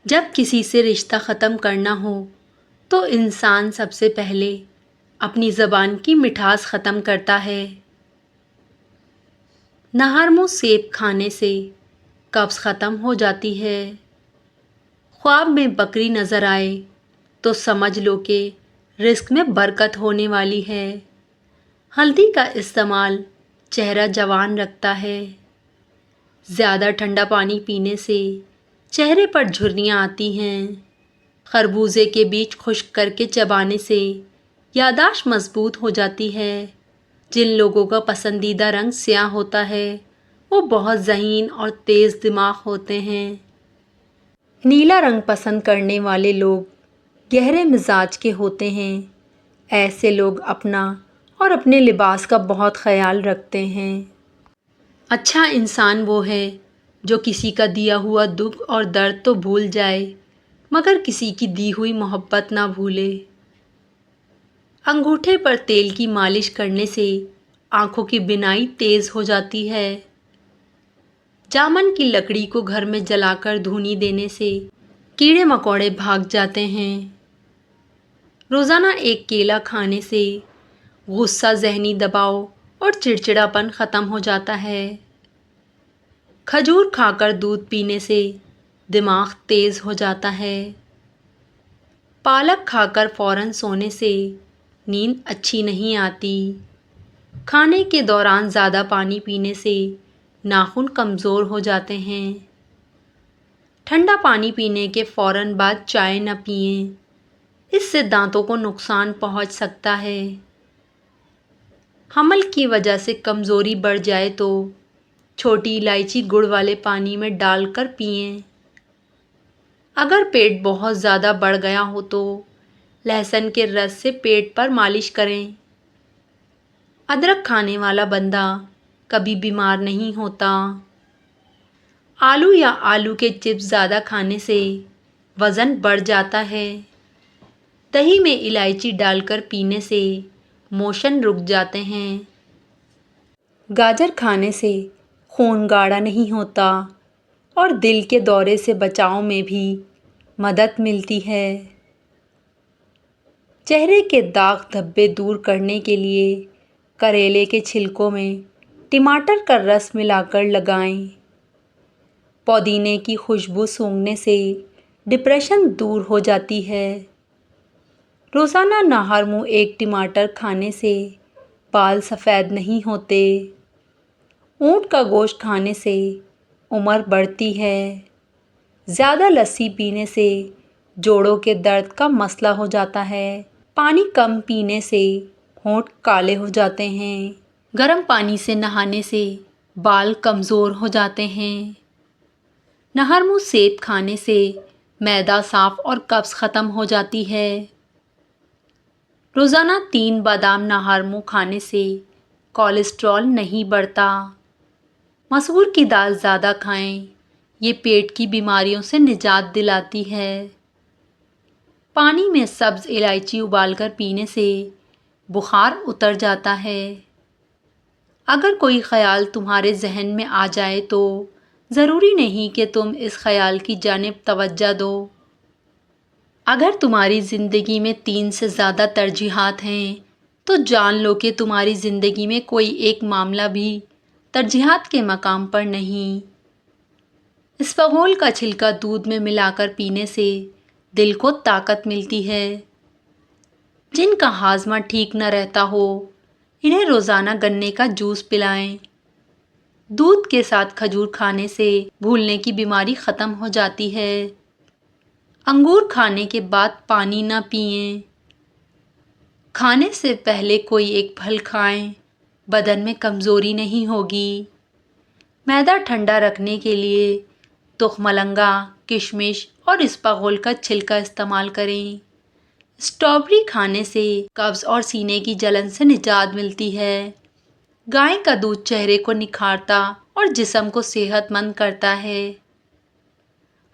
جب کسی سے رشتہ ختم کرنا ہو تو انسان سب سے پہلے اپنی زبان کی مٹھاس ختم کرتا ہے۔ نہار منہ سیب کھانے سے قبض ختم ہو جاتی ہے۔ خواب میں بکری نظر آئے تو سمجھ لو کہ رزق میں برکت ہونے والی ہے۔ ہلدی کا استعمال چہرہ جوان رکھتا ہے۔ زیادہ ٹھنڈا پانی پینے سے چہرے پر جھریاں آتی ہیں۔ خربوزے کے بیج خشک کر کے چبانے سے یادداشت مضبوط ہو جاتی ہے۔ جن لوگوں کا پسندیدہ رنگ سیاہ ہوتا ہے وہ بہت ذہین اور تیز دماغ ہوتے ہیں۔ نیلا رنگ پسند کرنے والے لوگ گہرے مزاج کے ہوتے ہیں۔ ایسے لوگ اپنا اور اپنے لباس کا بہت خیال رکھتے ہیں۔ اچھا انسان وہ ہے جو کسی کا دیا ہوا دکھ اور درد تو بھول جائے مگر کسی کی دی ہوئی محبت نہ بھولے۔ انگوٹھے پر تیل کی مالش کرنے سے آنکھوں کی بینائی تیز ہو جاتی ہے۔ جامن کی لکڑی کو گھر میں جلا کر دھونی دینے سے کیڑے مکوڑے بھاگ جاتے ہیں۔ روزانہ ایک کیلا کھانے سے غصہ، ذہنی دباؤ اور چڑچڑاپن ختم ہو جاتا ہے۔ کھجور کھا کر دودھ پینے سے دماغ تیز ہو جاتا ہے۔ پالک کھا کر فوراً سونے سے نیند اچھی نہیں آتی۔ کھانے کے دوران زیادہ پانی پینے سے ناخن کمزور ہو جاتے ہیں۔ ٹھنڈا پانی پینے کے فوراً بعد چائے نہ پئیں، اس سے دانتوں کو نقصان پہنچ سکتا ہے۔ حمل کی وجہ سے کمزوری بڑھ جائے تو چھوٹی الائچی گڑ والے پانی میں ڈال کر پئیں۔ اگر پیٹ بہت زیادہ بڑھ گیا ہو تو لہسن کے رس سے پیٹ پر مالش کریں۔ ادرک کھانے والا بندہ کبھی بیمار نہیں ہوتا۔ آلو یا آلو کے چپس زیادہ کھانے سے وزن بڑھ جاتا ہے۔ دہی میں الائچی ڈال کر پینے سے موشن رک جاتے ہیں۔ گاجر کھانے سے خون گاڑھا نہیں ہوتا اور دل کے دورے سے بچاؤ میں بھی مدد ملتی ہے۔ چہرے کے داغ دھبے دور کرنے کے لیے کریلے کے چھلکوں میں ٹماٹر کا رس ملا کر لگائیں۔ پودینے کی خوشبو سونگھنے سے ڈپریشن دور ہو جاتی ہے۔ روزانہ نہار منہ ایک ٹماٹر کھانے سے بال سفید نہیں ہوتے۔ اونٹ کا گوشت کھانے سے عمر بڑھتی ہے۔ زیادہ لسی پینے سے جوڑوں کے درد کا مسئلہ ہو جاتا ہے۔ پانی کم پینے سے ہونٹ کالے ہو جاتے ہیں۔ گرم پانی سے نہانے سے بال کمزور ہو جاتے ہیں۔ نہار منہ سیب کھانے سے معدہ صاف اور قبض ختم ہو جاتی ہے۔ روزانہ 3 بادام نہار منہ کھانے سے کولیسٹرول نہیں بڑھتا۔ مسور کی دال زیادہ کھائیں، یہ پیٹ کی بیماریوں سے نجات دلاتی ہے۔ پانی میں سبز الائچی ابال کر پینے سے بخار اتر جاتا ہے۔ اگر کوئی خیال تمہارے ذہن میں آ جائے تو ضروری نہیں کہ تم اس خیال کی جانب توجہ دو۔ اگر تمہاری زندگی میں 3 سے زیادہ ترجیحات ہیں تو جان لو کہ تمہاری زندگی میں کوئی ایک معاملہ بھی ترجیحات کے مقام پر نہیں۔ اسفغول کا چھلکا دودھ میں ملا کر پینے سے دل کو طاقت ملتی ہے۔ جن کا ہاضمہ ٹھیک نہ رہتا ہو انہیں روزانہ گنے کا جوس پلائیں۔ دودھ کے ساتھ کھجور کھانے سے بھولنے کی بیماری ختم ہو جاتی ہے۔ انگور کھانے کے بعد پانی نہ پئیں۔ کھانے سے پہلے کوئی ایک پھل کھائیں، بدن میں کمزوری نہیں ہوگی۔ معدہ ٹھنڈا رکھنے کے لیے تخملنگا، کشمش اور اسفغول کا چھلکا استعمال کریں۔ اسٹرابیری کھانے سے قبض اور سینے کی جلن سے نجات ملتی ہے۔ گائے کا دودھ چہرے کو نکھارتا اور جسم کو صحت مند کرتا ہے۔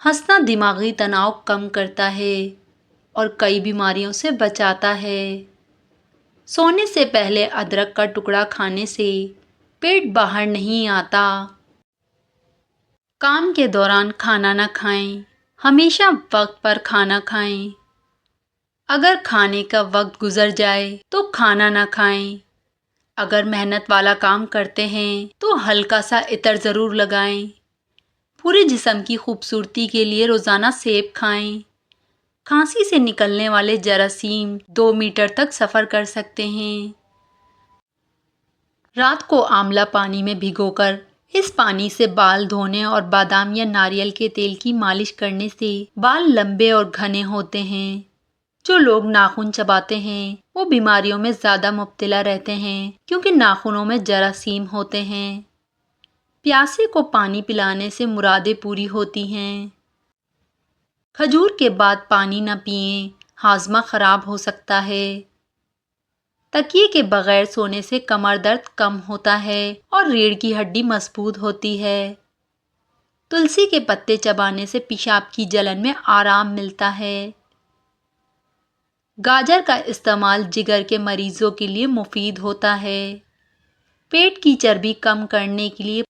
ہنسنا دماغی تناؤ کم کرتا ہے اور کئی بیماریوں سے بچاتا ہے۔ سونے سے پہلے ادرک کا ٹکڑا کھانے سے پیٹ باہر نہیں آتا۔ کام کے دوران کھانا نہ کھائیں، ہمیشہ وقت پر کھانا کھائیں۔ اگر کھانے کا وقت گزر جائے تو کھانا نہ کھائیں۔ اگر محنت والا کام کرتے ہیں تو ہلکا سا عطر ضرور لگائیں۔ پورے جسم کی خوبصورتی کے لیے روزانہ سیب کھائیں۔ کھانسی سے نکلنے والے جراثیم 2 میٹر تک سفر کر سکتے ہیں۔ رات کو آملہ پانی میں بھگو کر اس پانی سے بال دھونے اور بادام یا ناریل کے تیل کی مالش کرنے سے بال لمبے اور گھنے ہوتے ہیں۔ جو لوگ ناخن چباتے ہیں وہ بیماریوں میں زیادہ مبتلا رہتے ہیں کیونکہ ناخنوں میں جراثیم ہوتے ہیں۔ پیاسے کو پانی پلانے سے مرادیں پوری ہوتی ہیں۔ کھجور کے بعد پانی نہ پئیں، ہاضمہ خراب ہو سکتا ہے۔ تکیے کے بغیر سونے سے کمر درد کم ہوتا ہے اور ریڑھ کی ہڈی مضبوط ہوتی ہے۔ تلسی کے پتے چبانے سے پیشاب کی جلن میں آرام ملتا ہے۔ گاجر کا استعمال جگر کے مریضوں کے لیے مفید ہوتا ہے۔ پیٹ کی چربی کم کرنے کے لیے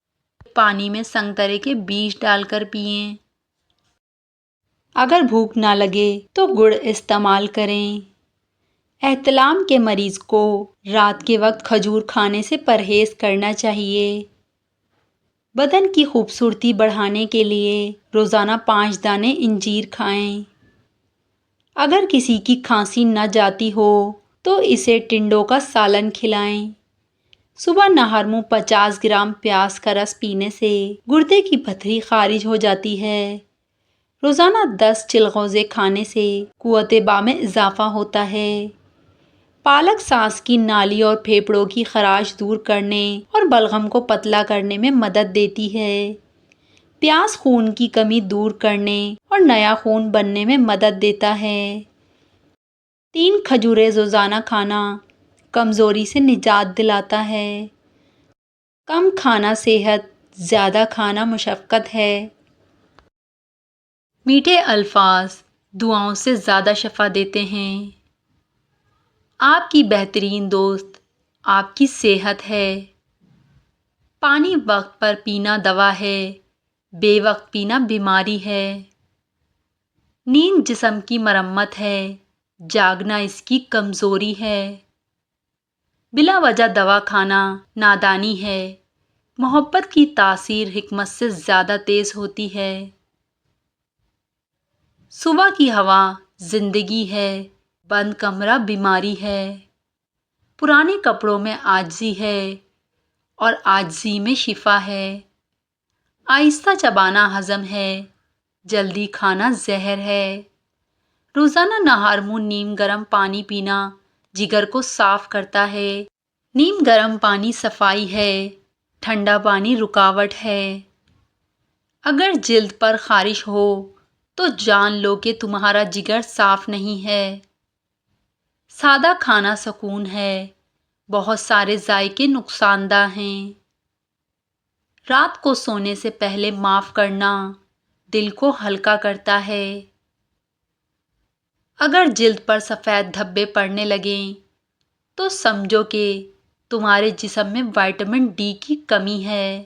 پانی میں سنگترے کے بیج ڈال کر پئیں۔ اگر بھوک نہ لگے تو گڑ استعمال کریں۔ احتلام کے مریض کو رات کے وقت کھجور کھانے سے پرہیز کرنا چاہیے۔ بدن کی خوبصورتی بڑھانے کے لیے روزانہ 5 دانے انجیر کھائیں۔ اگر کسی کی کھانسی نہ جاتی ہو تو اسے ٹنڈوں کا سالن کھلائیں۔ صبح نہار منہ 50 گرام پیاز کا رس پینے سے گردے کی پتھری خارج ہو جاتی ہے۔ روزانہ 10 چلغوزے کھانے سے قوت باء میں اضافہ ہوتا ہے۔ پالک سانس کی نالی اور پھیپھڑوں کی خراش دور کرنے اور بلغم کو پتلا کرنے میں مدد دیتی ہے۔ پیاز خون کی کمی دور کرنے اور نیا خون بننے میں مدد دیتا ہے۔ 3 کھجوریں روزانہ کھانا کمزوری سے نجات دلاتا ہے۔ کم کھانا صحت، زیادہ کھانا مشقت ہے۔ میٹھے الفاظ دعاؤں سے زیادہ شفا دیتے ہیں۔ آپ کی بہترین دوست آپ کی صحت ہے۔ پانی وقت پر پینا دوا ہے، بے وقت پینا بیماری ہے۔ نیند جسم کی مرمت ہے، جاگنا اس کی کمزوری ہے۔ بلا وجہ دوا کھانا نادانی ہے۔ محبت کی تاثیر حکمت سے زیادہ تیز ہوتی ہے۔ صبح کی ہوا زندگی ہے، بند کمرہ بیماری ہے۔ پرانے کپڑوں میں عاجزی ہے اور عاجزی میں شفا ہے۔ آہستہ چبانا ہضم ہے، جلدی کھانا زہر ہے۔ روزانہ نہار منہ نیم گرم پانی پینا جگر کو صاف کرتا ہے۔ نیم گرم پانی صفائی ہے، ٹھنڈا پانی رکاوٹ ہے۔ اگر جلد پر خارش ہو تو جان لو کہ تمہارا جگر صاف نہیں ہے۔ سادہ کھانا سکون ہے، بہت سارے ذائقے نقصان دہ ہیں۔ رات کو سونے سے پہلے معاف کرنا دل کو ہلکا کرتا ہے۔ اگر جلد پر سفید دھبے پڑنے لگیں تو سمجھو کہ تمہارے جسم میں وٹامن ڈی کی کمی ہے۔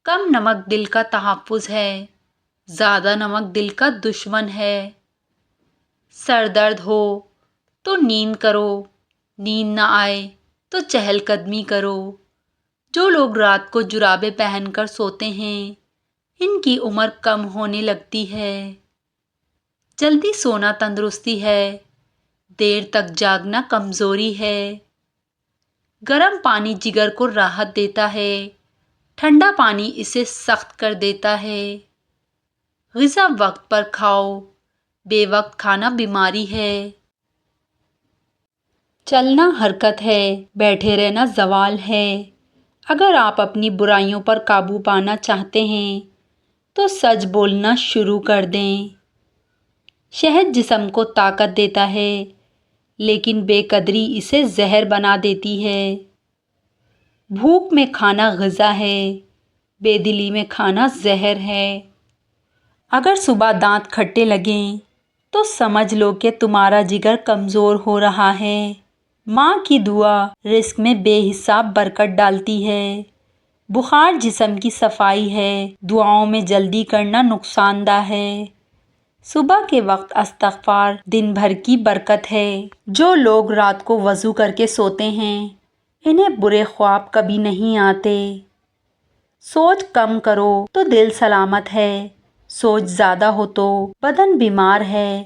کم نمک دل کا تحفظ ہے، زیادہ نمک دل کا دشمن ہے۔ سر درد ہو تو نیند کرو، نیند نہ آئے تو چہل قدمی کرو۔ جو لوگ رات کو جرابیں پہن کر سوتے ہیں ان کی عمر کم ہونے لگتی ہے۔ جلدی سونا تندرستی ہے، دیر تک جاگنا کمزوری ہے۔ گرم پانی جگر کو راحت دیتا ہے، ٹھنڈا پانی اسے سخت کر دیتا ہے۔ غذا وقت پر کھاؤ، بے وقت کھانا بیماری ہے۔ چلنا حرکت ہے، بیٹھے رہنا زوال ہے۔ اگر آپ اپنی برائیوں پر قابو پانا چاہتے ہیں تو سچ بولنا شروع کر دیں۔ شہد جسم کو طاقت دیتا ہے لیکن بے قدری اسے زہر بنا دیتی ہے۔ بھوک میں کھانا غذا ہے، بے دلی میں کھانا زہر ہے۔ اگر صبح دانت کھٹے لگیں تو سمجھ لو کہ تمہارا جگر کمزور ہو رہا ہے۔ ماں کی دعا رزق میں بے حساب برکت ڈالتی ہے۔ بخار جسم کی صفائی ہے، دعاؤں میں جلدی کرنا نقصان دہ ہے۔ صبح کے وقت استغفار دن بھر کی برکت ہے۔ جو لوگ رات کو وضو کر کے سوتے ہیں انہیں برے خواب کبھی نہیں آتے۔ سوچ کم کرو تو دل سلامت ہے، سوچ زیادہ ہو تو بدن بیمار ہے۔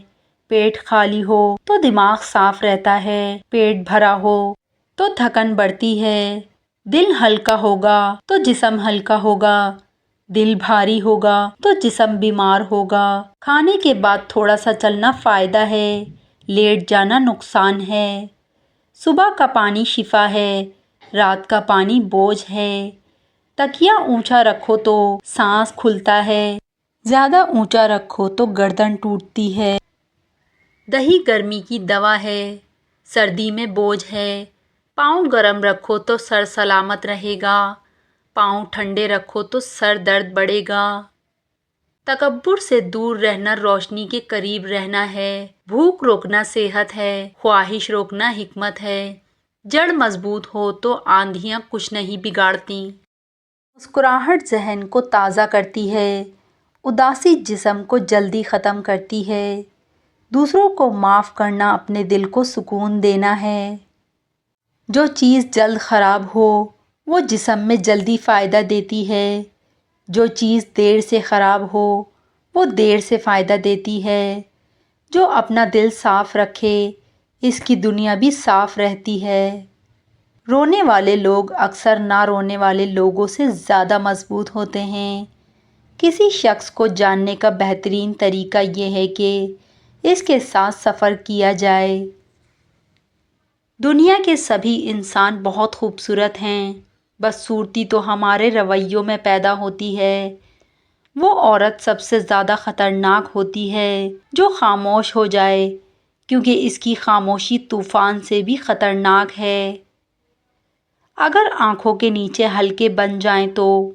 پیٹ خالی ہو تو دماغ صاف رہتا ہے، پیٹ بھرا ہو تو تھکن بڑھتی ہے۔ دل ہلکا ہوگا تو جسم ہلکا ہوگا، دل بھاری ہوگا تو جسم بیمار ہوگا۔ کھانے کے بعد تھوڑا سا چلنا فائدہ ہے، لیٹ جانا نقصان ہے۔ صبح کا پانی شفا ہے، رات کا پانی بوجھ ہے۔ تکیا اونچا رکھو تو سانس کھلتا ہے، زیادہ اونچا رکھو تو گردن ٹوٹتی ہے۔ دہی گرمی کی دوا ہے، سردی میں بوجھ ہے۔ پاؤں گرم رکھو تو سر سلامت رہے گا، پاؤں ٹھنڈے رکھو تو سر درد بڑھے گا۔ تکبر سے دور رہنا روشنی کے قریب رہنا ہے۔ بھوک روکنا صحت ہے، خواہش روکنا حکمت ہے۔ جڑ مضبوط ہو تو آندھیاں کچھ نہیں بگاڑتی۔ مسکراہٹ ذہن کو تازہ کرتی ہے، اداسی جسم کو جلدی ختم کرتی ہے۔ دوسروں کو معاف کرنا اپنے دل کو سکون دینا ہے۔ جو چیز جلد خراب ہو وہ جسم میں جلدی فائدہ دیتی ہے، جو چیز دیر سے خراب ہو وہ دیر سے فائدہ دیتی ہے۔ جو اپنا دل صاف رکھے اس کی دنیا بھی صاف رہتی ہے۔ رونے والے لوگ اکثر نہ رونے والے لوگوں سے زیادہ مضبوط ہوتے ہیں۔ کسی شخص کو جاننے کا بہترین طریقہ یہ ہے کہ اس کے ساتھ سفر کیا جائے۔ دنیا کے سبھی انسان بہت خوبصورت ہیں، بدصورتی تو ہمارے رویوں میں پیدا ہوتی ہے۔ وہ عورت سب سے زیادہ خطرناک ہوتی ہے جو خاموش ہو جائے، کیونکہ اس کی خاموشی طوفان سے بھی خطرناک ہے۔ اگر آنکھوں کے نیچے حلقے بن جائیں تو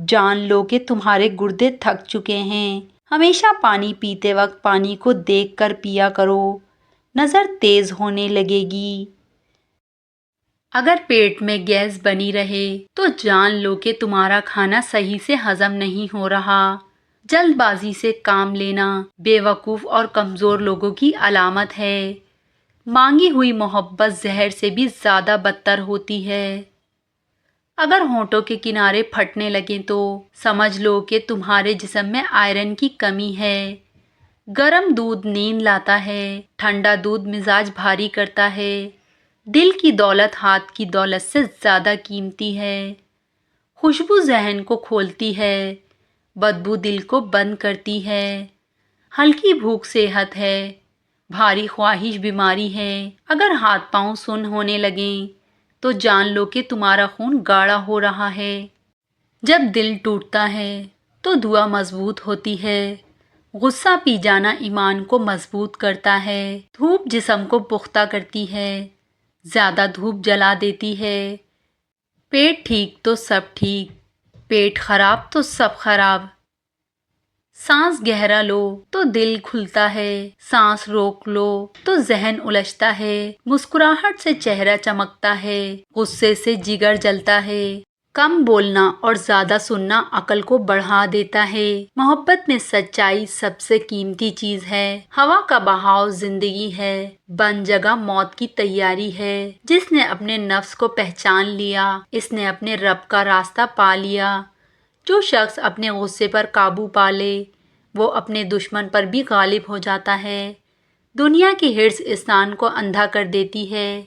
جان لو کہ تمہارے گردے تھک چکے ہیں۔ ہمیشہ پانی پیتے وقت پانی کو دیکھ کر پیا کرو، نظر تیز ہونے لگے گی۔ اگر پیٹ میں گیس بنی رہے تو جان لو کہ تمہارا کھانا صحیح سے ہضم نہیں ہو رہا۔ جلد بازی سے کام لینا بے وقوف اور کمزور لوگوں کی علامت ہے۔ مانگی ہوئی محبت زہر سے بھی زیادہ بدتر ہوتی ہے۔ اگر ہونٹوں کے کنارے پھٹنے لگیں تو سمجھ لو کہ تمہارے جسم میں آئرن کی کمی ہے۔ گرم دودھ نیند لاتا ہے، ٹھنڈا دودھ مزاج بھاری کرتا ہے۔ دل کی دولت ہاتھ کی دولت سے زیادہ قیمتی ہے۔ خوشبو ذہن کو کھولتی ہے، بدبو دل کو بند کرتی ہے۔ ہلکی بھوک صحت ہے، بھاری خواہش بیماری ہے۔ اگر ہاتھ پاؤں سن ہونے لگیں تو جان لو کہ تمہارا خون گاڑھا ہو رہا ہے۔ جب دل ٹوٹتا ہے تو دعا مضبوط ہوتی ہے۔ غصہ پی جانا ایمان کو مضبوط کرتا ہے۔ دھوپ جسم کو پختہ کرتی ہے، زیادہ دھوپ جلا دیتی ہے۔ پیٹ ٹھیک تو سب ٹھیک، پیٹ خراب تو سب خراب۔ سانس گہرا لو تو دل کھلتا ہے، سانس روک لو تو ذہن الجھتا ہے۔ مسکراہٹ سے چہرہ چمکتا ہے، غصے سے جگر جلتا ہے۔ کم بولنا اور زیادہ سننا عقل کو بڑھا دیتا ہے۔ محبت میں سچائی سب سے قیمتی چیز ہے۔ ہوا کا بہاؤ زندگی ہے، بند جگہ موت کی تیاری ہے۔ جس نے اپنے نفس کو پہچان لیا اس نے اپنے رب کا راستہ پا لیا۔ جو شخص اپنے غصے پر قابو پا لے وہ اپنے دشمن پر بھی غالب ہو جاتا ہے۔ دنیا کی ہرس انسان کو اندھا کر دیتی ہے۔